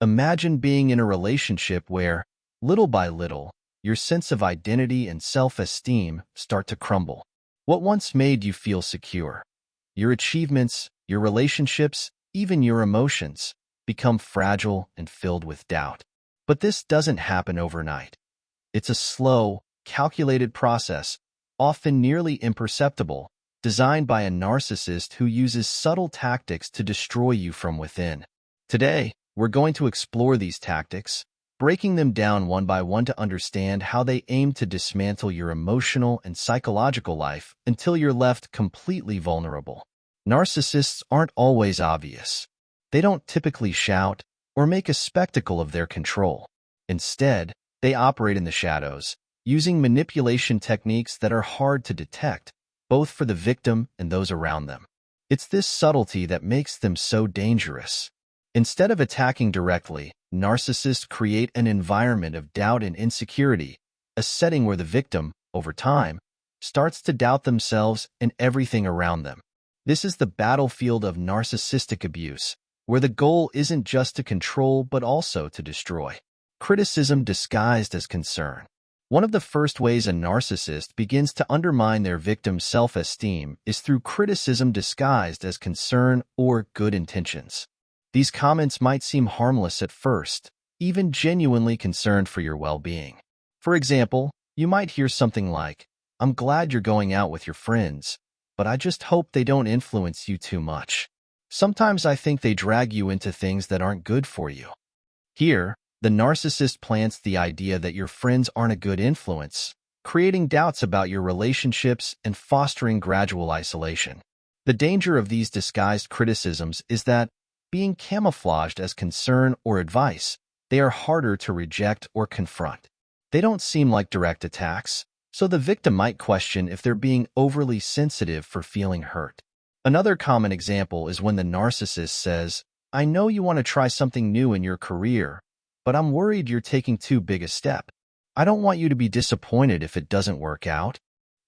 Imagine being in a relationship where, little by little, your sense of identity and self-esteem start to crumble. What once made you feel secure, your achievements, your relationships, even your emotions, become fragile and filled with doubt. But this doesn't happen overnight. It's a slow, calculated process, often nearly imperceptible, designed by a narcissist who uses subtle tactics to destroy you from within. Today, we're going to explore these tactics, breaking them down one by one to understand how they aim to dismantle your emotional and psychological life until you're left completely vulnerable. Narcissists aren't always obvious. They don't typically shout or make a spectacle of their control. Instead, they operate in the shadows, using manipulation techniques that are hard to detect, both for the victim and those around them. It's this subtlety that makes them so dangerous. Instead of attacking directly, narcissists create an environment of doubt and insecurity, a setting where the victim, over time, starts to doubt themselves and everything around them. This is the battlefield of narcissistic abuse, where the goal isn't just to control but also to destroy. Criticism disguised as concern. One of the first ways a narcissist begins to undermine their victim's self-esteem is through criticism disguised as concern or good intentions. These comments might seem harmless at first, even genuinely concerned for your well-being. For example, you might hear something like, "I'm glad you're going out with your friends, but I just hope they don't influence you too much. Sometimes I think they drag you into things that aren't good for you." Here, the narcissist plants the idea that your friends aren't a good influence, creating doubts about your relationships and fostering gradual isolation. The danger of these disguised criticisms is that, being camouflaged as concern or advice, they are harder to reject or confront. They don't seem like direct attacks, so the victim might question if they're being overly sensitive for feeling hurt. Another common example is when the narcissist says, "I know you want to try something new in your career, but I'm worried you're taking too big a step. I don't want you to be disappointed if it doesn't work out."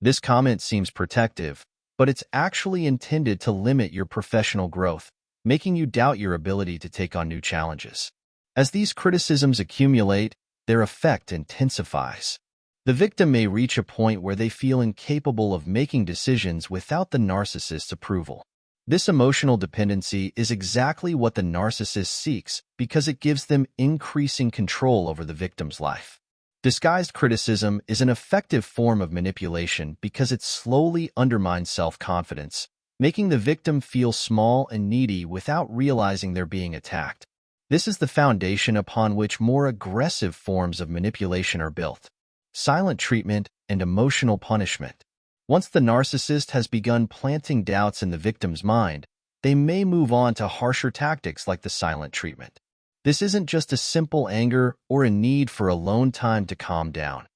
This comment seems protective, but it's actually intended to limit your professional growth, making you doubt your ability to take on new challenges. As these criticisms accumulate, their effect intensifies. The victim may reach a point where they feel incapable of making decisions without the narcissist's approval. This emotional dependency is exactly what the narcissist seeks because it gives them increasing control over the victim's life. Disguised criticism is an effective form of manipulation because it slowly undermines self-confidence, making the victim feel small and needy without realizing they're being attacked. This is the foundation upon which more aggressive forms of manipulation are built: silent treatment and emotional punishment. Once the narcissist has begun planting doubts in the victim's mind, they may move on to harsher tactics like the silent treatment. This isn't just a simple anger or a need for alone time to calm down.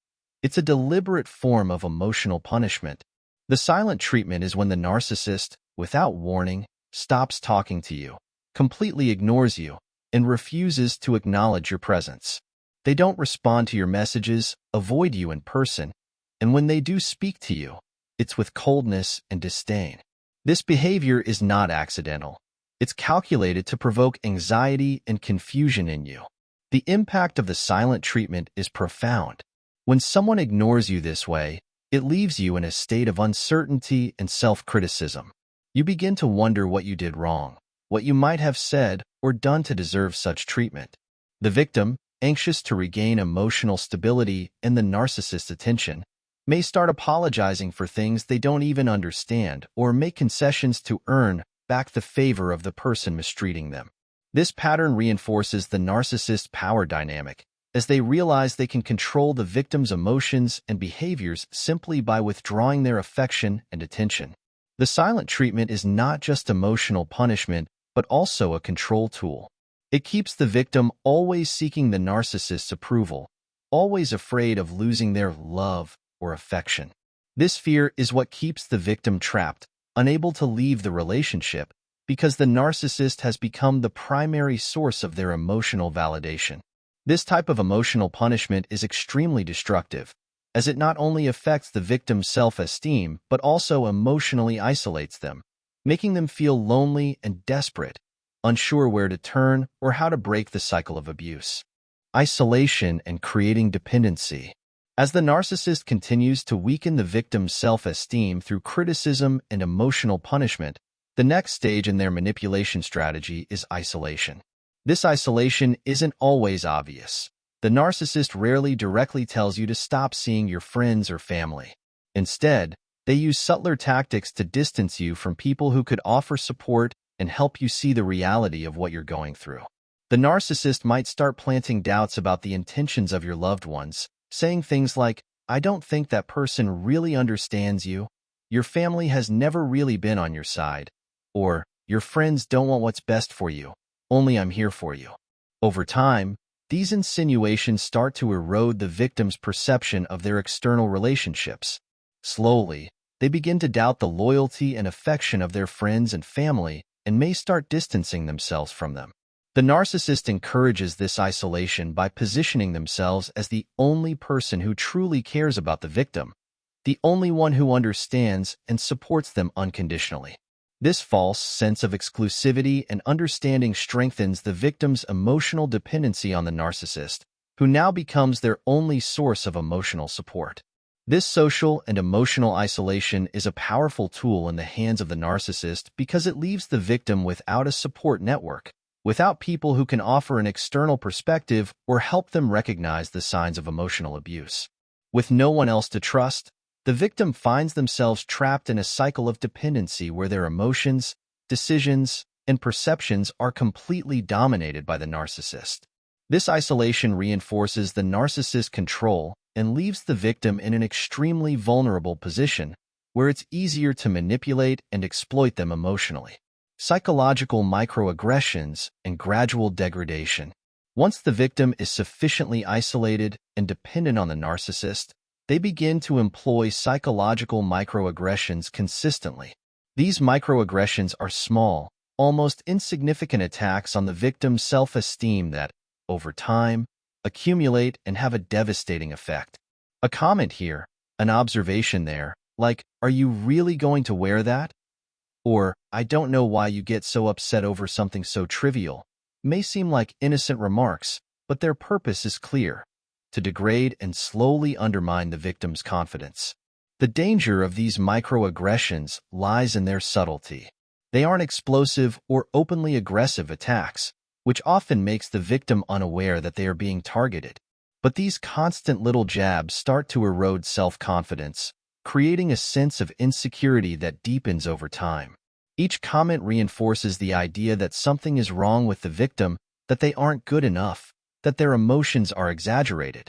It's a deliberate form of emotional punishment. The silent treatment is when the narcissist, without warning, stops talking to you, completely ignores you, and refuses to acknowledge your presence. They don't respond to your messages, avoid you in person, and when they do speak to you, it's with coldness and disdain. This behavior is not accidental. It's calculated to provoke anxiety and confusion in you. The impact of the silent treatment is profound. When someone ignores you this way, it leaves you in a state of uncertainty and self-criticism. You begin to wonder what you did wrong, what you might have said or done to deserve such treatment. The victim, anxious to regain emotional stability and the narcissist's attention, may start apologizing for things they don't even understand or make concessions to earn back the favor of the person mistreating them. This pattern reinforces the narcissist's power dynamic, as they realize they can control the victim's emotions and behaviors simply by withdrawing their affection and attention. The silent treatment is not just emotional punishment, but also a control tool. It keeps the victim always seeking the narcissist's approval, always afraid of losing their love or affection. This fear is what keeps the victim trapped, unable to leave the relationship, because the narcissist has become the primary source of their emotional validation. This type of emotional punishment is extremely destructive, as it not only affects the victim's self-esteem but also emotionally isolates them, making them feel lonely and desperate, unsure where to turn or how to break the cycle of abuse. Isolation and creating dependency. As the narcissist continues to weaken the victim's self-esteem through criticism and emotional punishment, the next stage in their manipulation strategy is isolation. This isolation isn't always obvious. The narcissist rarely directly tells you to stop seeing your friends or family. Instead, they use subtler tactics to distance you from people who could offer support and help you see the reality of what you're going through. The narcissist might start planting doubts about the intentions of your loved ones, saying things like, "I don't think that person really understands you," "Your family has never really been on your side," or "Your friends don't want what's best for you, only I'm here for you." Over time, these insinuations start to erode the victim's perception of their external relationships. Slowly, they begin to doubt the loyalty and affection of their friends and family and may start distancing themselves from them. The narcissist encourages this isolation by positioning themselves as the only person who truly cares about the victim, the only one who understands and supports them unconditionally. This false sense of exclusivity and understanding strengthens the victim's emotional dependency on the narcissist, who now becomes their only source of emotional support. This social and emotional isolation is a powerful tool in the hands of the narcissist because it leaves the victim without a support network, without people who can offer an external perspective or help them recognize the signs of emotional abuse. With no one else to trust, the victim finds themselves trapped in a cycle of dependency where their emotions, decisions, and perceptions are completely dominated by the narcissist. This isolation reinforces the narcissist's control and leaves the victim in an extremely vulnerable position where it's easier to manipulate and exploit them emotionally. Psychological microaggressions and gradual degradation. Once the victim is sufficiently isolated and dependent on the narcissist, they begin to employ psychological microaggressions consistently. These microaggressions are small, almost insignificant attacks on the victim's self-esteem that, over time, accumulate and have a devastating effect. A comment here, an observation there, like, "Are you really going to wear that?" Or, "I don't know why you get so upset over something so trivial," may seem like innocent remarks, but their purpose is clear: to degrade and slowly undermine the victim's confidence. The danger of these microaggressions lies in their subtlety. They aren't explosive or openly aggressive attacks, which often makes the victim unaware that they are being targeted. But these constant little jabs start to erode self-confidence, creating a sense of insecurity that deepens over time. Each comment reinforces the idea that something is wrong with the victim, that they aren't good enough, that their emotions are exaggerated,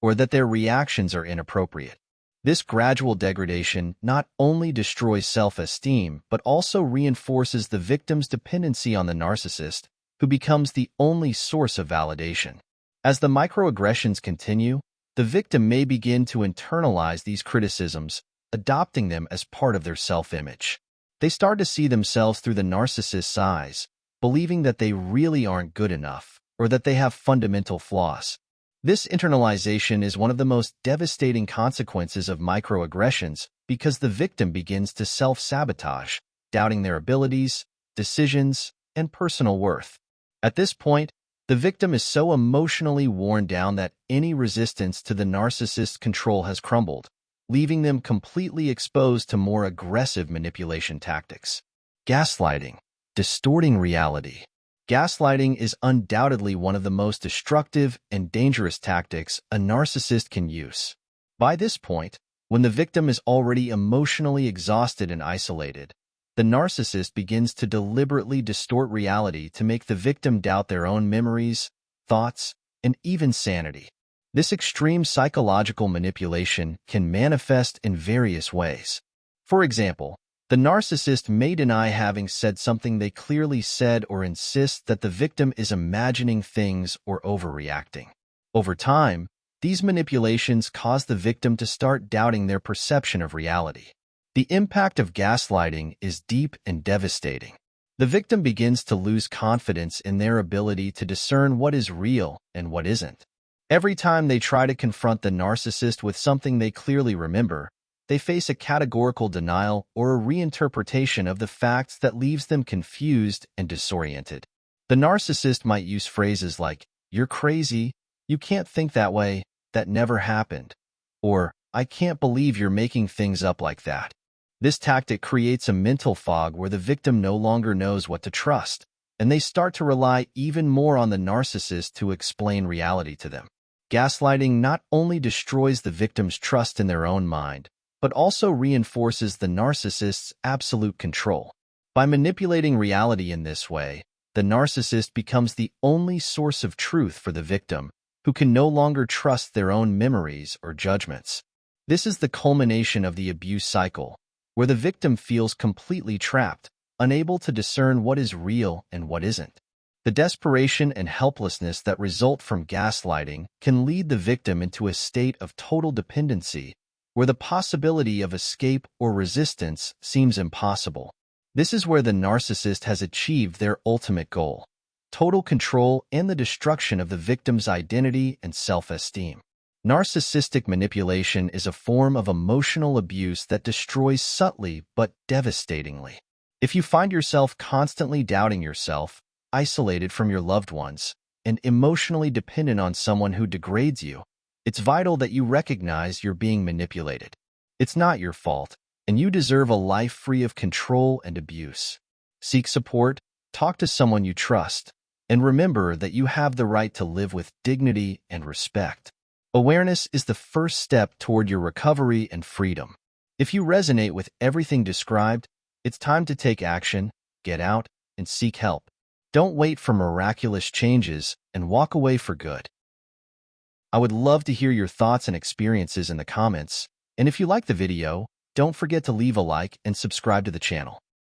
or that their reactions are inappropriate. This gradual degradation not only destroys self-esteem, but also reinforces the victim's dependency on the narcissist, who becomes the only source of validation. As the microaggressions continue, the victim may begin to internalize these criticisms, adopting them as part of their self-image. They start to see themselves through the narcissist's eyes, believing that they really aren't good enough, or that they have fundamental flaws. This internalization is one of the most devastating consequences of microaggressions because the victim begins to self-sabotage, doubting their abilities, decisions, and personal worth. At this point, the victim is so emotionally worn down that any resistance to the narcissist's control has crumbled, leaving them completely exposed to more aggressive manipulation tactics. Gaslighting, distorting reality. Gaslighting is undoubtedly one of the most destructive and dangerous tactics a narcissist can use. By this point, when the victim is already emotionally exhausted and isolated, the narcissist begins to deliberately distort reality to make the victim doubt their own memories, thoughts, and even sanity. This extreme psychological manipulation can manifest in various ways. For example, the narcissist may deny having said something they clearly said or insist that the victim is imagining things or overreacting. Over time, these manipulations cause the victim to start doubting their perception of reality. The impact of gaslighting is deep and devastating. The victim begins to lose confidence in their ability to discern what is real and what isn't. Every time they try to confront the narcissist with something they clearly remember, they face a categorical denial or a reinterpretation of the facts that leaves them confused and disoriented. The narcissist might use phrases like, "You're crazy," "You can't think that way," "That never happened," or "I can't believe you're making things up like that." This tactic creates a mental fog where the victim no longer knows what to trust, and they start to rely even more on the narcissist to explain reality to them. Gaslighting not only destroys the victim's trust in their own mind, but also reinforces the narcissist's absolute control. By manipulating reality in this way, the narcissist becomes the only source of truth for the victim, who can no longer trust their own memories or judgments. This is the culmination of the abuse cycle, where the victim feels completely trapped, unable to discern what is real and what isn't. The desperation and helplessness that result from gaslighting can lead the victim into a state of total dependency, where the possibility of escape or resistance seems impossible. This is where the narcissist has achieved their ultimate goal: total control and the destruction of the victim's identity and self-esteem. Narcissistic manipulation is a form of emotional abuse that destroys subtly but devastatingly. If you find yourself constantly doubting yourself, isolated from your loved ones, and emotionally dependent on someone who degrades you, it's vital that you recognize you're being manipulated. It's not your fault, and you deserve a life free of control and abuse. Seek support, talk to someone you trust, and remember that you have the right to live with dignity and respect. Awareness is the first step toward your recovery and freedom. If you resonate with everything described, it's time to take action, get out, and seek help. Don't wait for miraculous changes and walk away for good. I would love to hear your thoughts and experiences in the comments, and if you like the video, don't forget to leave a like and subscribe to the channel.